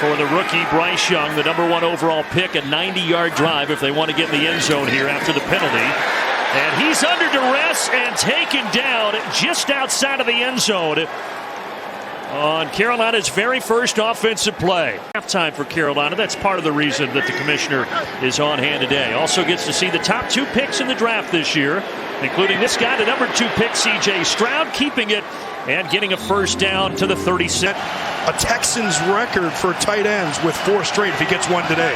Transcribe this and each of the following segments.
for the rookie Bryce Young, the #1 overall pick, a 90-yard drive if they want to get in the end zone here after the penalty. And he's under duress and taken down just outside of the end zone on Carolina's very first offensive play. Halftime for Carolina. That's part of the reason that the commissioner is on hand today. Also gets to see the top 2 picks in the draft this year, including this guy, the #2 pick, C.J. Stroud, keeping it and getting a first down to the 36. A Texans record for tight ends with 4 straight if he gets one today.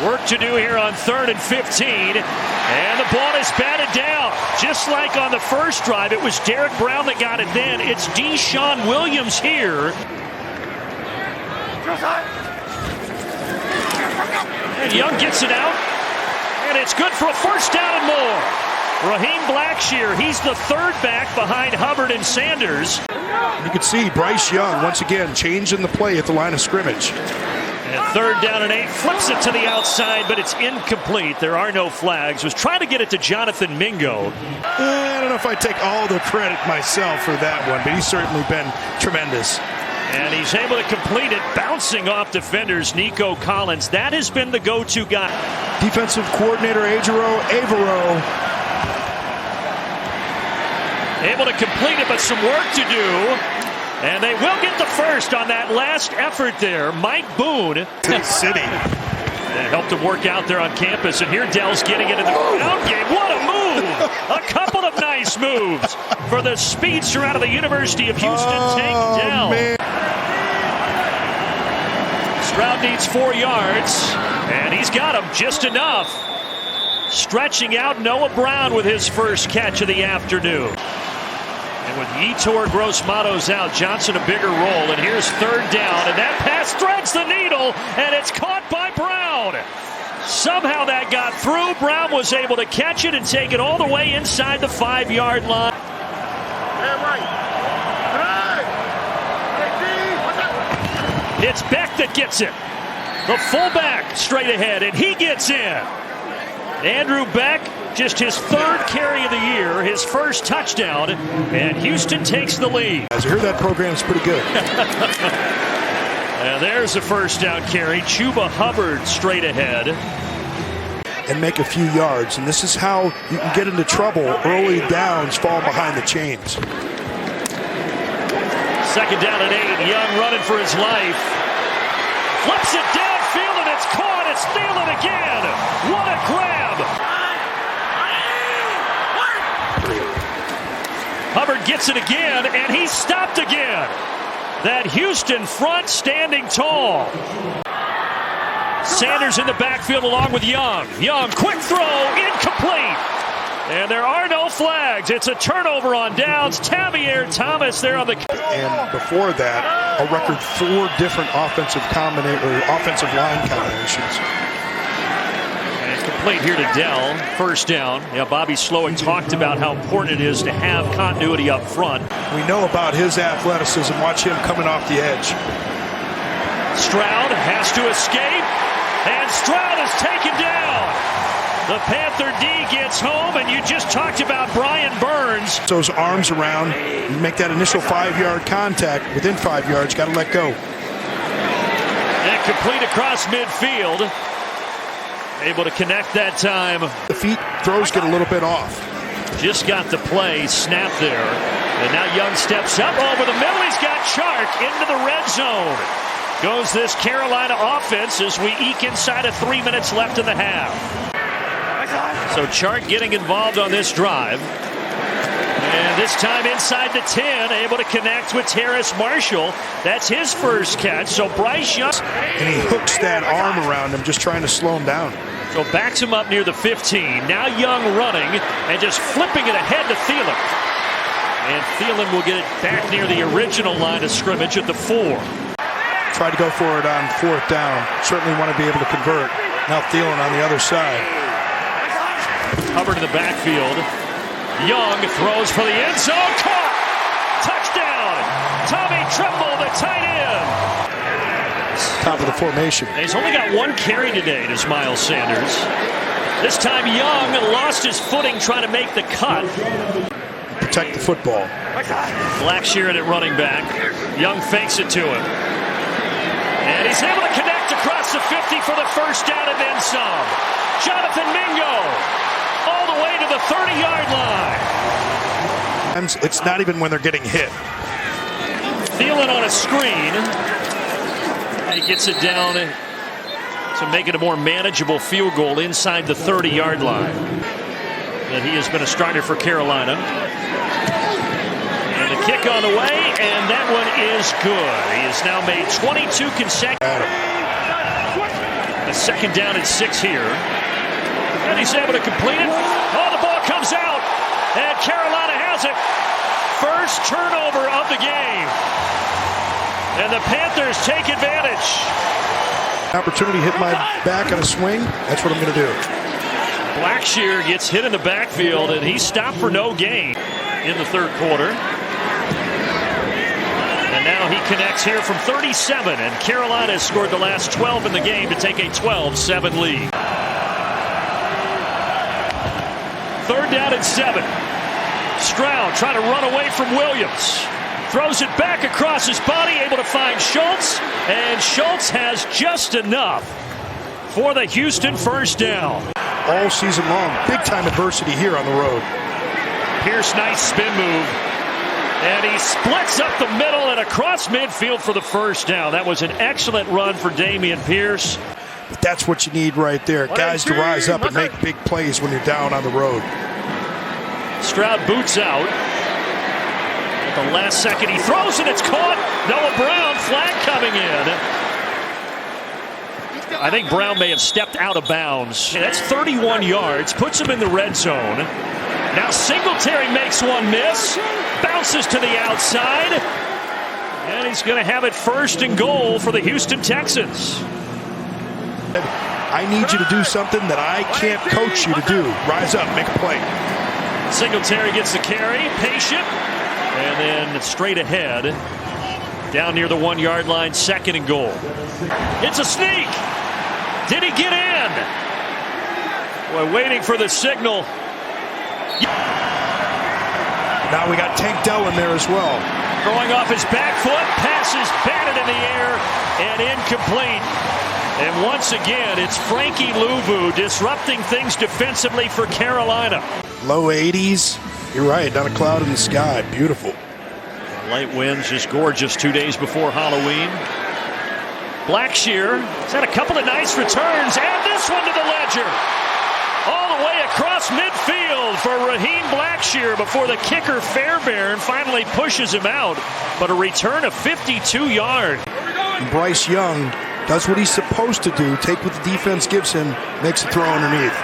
Work to do here on 3rd and 15. And the ball is batted down. Just like on the first drive, it was Derek Brown that got it then. It's Deshaun Williams here. And Young gets it out. And it's good for a first down and more. Raheem Blackshear, he's the 3rd back behind Hubbard and Sanders. You can see Bryce Young, once again, changing the play at the line of scrimmage. And 3rd down and 8, flips it to the outside, but it's incomplete. There are no flags. Was trying to get it to Jonathan Mingo. I don't know if I take all the credit myself for that one, but he's certainly been tremendous. And he's able to complete it, bouncing off defenders. Nico Collins, that has been the go-to guy. Defensive coordinator Avero. Able to complete it, but some work to do. And they will get the first on that last effort there. Mike Boone. City. Helped him work out there on campus. And here Dell's getting it in the ground game. What a move! A couple of nice moves for the speedster out of the University of Houston. Takedown. Stroud needs 4 yards. And he's got him just enough. Stretching out Noah Brown with his first catch of the afternoon. And with Yetur Gross-Matos out, Johnson a bigger role. And here's 3rd down. And that pass threads the needle. And it's caught by Brown. Somehow that got through. Brown was able to catch it and take it all the way inside the 5-yard line. It's Beck that gets it. The fullback straight ahead. And he gets in. Andrew Beck, just his 3rd carry of the year, his first touchdown, and Houston takes the lead. As I hear that program is pretty good. And there's a first down carry. Chuba Hubbard straight ahead. And make a few yards. And this is how you can get into trouble. Early downs fall behind the chains. 2nd down and 8. Young running for his life. Flips it downfield and it's caught. It's Thielen again. What a grab. Hubbard gets it again, and he's stopped again. That Houston front standing tall. Sanders in the backfield along with Young. Young, quick throw, incomplete. And there are no flags. It's a turnover on downs. Tavier Thomas there on the... And before that, a record 4 different offensive line combinations. Complete here to Dell. First down. Yeah, Bobby Slowick talked about how important it is to have continuity up front. We know about his athleticism. Watch him coming off the edge. Stroud has to escape, and Stroud is taken down. The Panther D gets home, and you just talked about Brian Burns. Those arms around, you make that initial 5-yard contact. Within 5 yards, got to let go. And complete across midfield. Able to connect that time. The feet throws get a little bit off. Just got the play, snap there. And now Young steps up over the middle. He's got Chark into the red zone. Goes this Carolina offense as we eke inside of 3 minutes left in the half. So Chark getting involved on this drive. And this time inside the 10, able to connect with Terrace Marshall. That's his first catch. So Bryce Young. And he hooks that arm around him, just trying to slow him down. So backs him up near the 15. Now Young running and just flipping it ahead to Thielen. And Thielen will get it back near the original line of scrimmage at the 4. Tried to go for it on 4th down. Certainly want to be able to convert. Now Thielen on the other side. Hubbard in the backfield. Young throws for the end zone. Caught! Touchdown! Tommy Tremble, the tight end. Top of the formation. And he's only got 1 carry today, does Miles Sanders. This time Young lost his footing trying to make the cut. Protect the football. Blackshear at running back. Young fakes it to him. And he's able to connect across the 50 for the first down and then some. Jonathan Mingo all the way to the 30-yard line. It's not even when they're getting hit. Thielen on a screen. He gets it down to make it a more manageable field goal inside the 30-yard line. And he has been a starter for Carolina. And the kick on the way, and that one is good. He has now made 22 consecutive. A second down and 6 here. And he's able to complete it. Oh, the ball comes out. And Carolina has it. First turnover of the game. And the Panthers take advantage. Opportunity hit my back on a swing. That's what I'm going to do. Blackshear gets hit in the backfield, and he's stopped for no gain in the third quarter. And now he connects here from 37, and Carolina has scored the last 12 in the game to take a 12-7 lead. Third down and 7. Stroud trying to run away from Williams. Throws it back across his body, able to find Schultz, and Schultz has just enough for the Houston first down. All season long, big-time adversity here on the road. Pierce, nice spin move. And he splits up the middle and across midfield for the first down. That was an excellent run for Dameon Pierce. But that's what you need right there. Guys to rise up and make big plays when you're down on the road. Stroud boots out. At the last second, he throws and it's caught. Noah Brown, flag coming in. I think Brown may have stepped out of bounds. That's 31 yards, puts him in the red zone. Now Singletary makes one miss, bounces to the outside, and he's going to have it first and goal for the Houston Texans. I need you to do something that I can't coach you to do. Rise up, make a play. Singletary gets the carry, patient, and then straight ahead, down near the 1-yard line, second and goal. It's a sneak. Did he get in? Boy, waiting for the signal. Now we got Tank Dell in there as well. Throwing off his back foot, passes batted in the air and incomplete. And once again, it's Frankie Louvu disrupting things defensively for Carolina. Low 80s. You're right, not a cloud in the sky. Beautiful. Light winds, just gorgeous 2 days before Halloween. Blackshear has had a couple of nice returns, and this one to the ledger. All the way across midfield for Raheem Blackshear before the kicker Fairbairn finally pushes him out. But a return of 52 yards. Bryce Young does what he's supposed to do, take what the defense gives him, makes a throw underneath.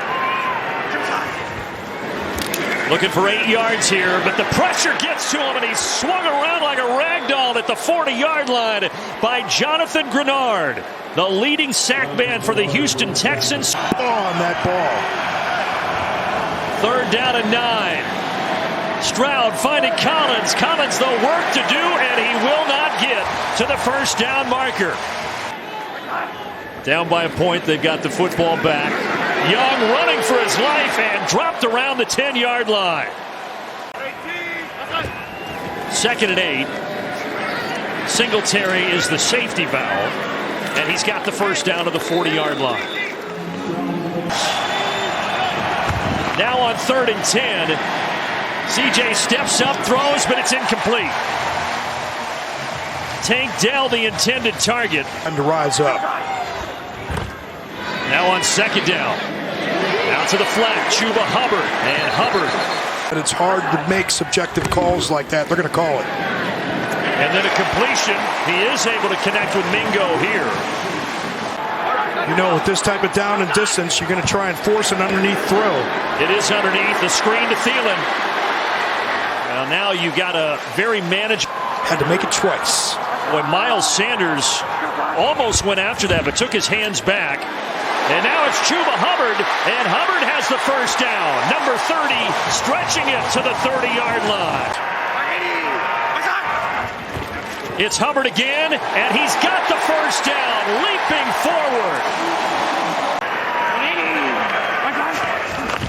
Looking for 8 yards here, but the pressure gets to him, and he's swung around like a rag doll at the 40-yard line by Jonathan Grenard, the leading sack man for the Houston Texans. On that ball. Third down and 9. Stroud finding Collins. Collins, though, work to do, and he will not get to the first down marker. Down by a point, they've got the football back. Young running for his life and dropped around the 10-yard line. Second and 8. Singletary is the safety valve, and he's got the first down to the 40-yard line. Now on 3rd and 10. CJ steps up, throws, but it's incomplete. Tank Dell, the intended target. Time to rise up. Now on 2nd down. Out to the flat, Chuba Hubbard, and Hubbard. But it's hard to make subjective calls like that. They're going to call it. And then a completion. He is able to connect with Mingo here. You know, with this type of down and distance, you're going to try and force an underneath throw. It is underneath. The screen to Thielen. Well, now you got a very manageable. Had to make it twice. Boy, Miles Sanders almost went after that, but took his hands back. And now it's Chuba Hubbard, and Hubbard has the first down. Number 30, stretching it to the 30-yard line. It's Hubbard again, and he's got the first down, leaping forward.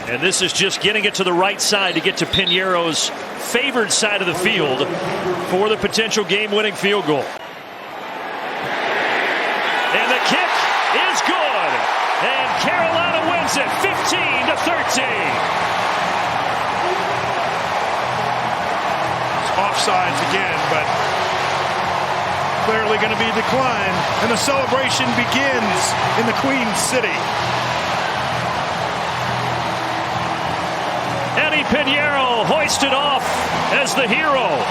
And this is just getting it to the right side to get to Piñeiro's favored side of the field for the potential game-winning field goal. kick is good. And Carolina wins it 15-13. Offsides again, but clearly going to be declined, and the celebration begins in the Queen City. Eddie Pinheiro hoisted off as the hero.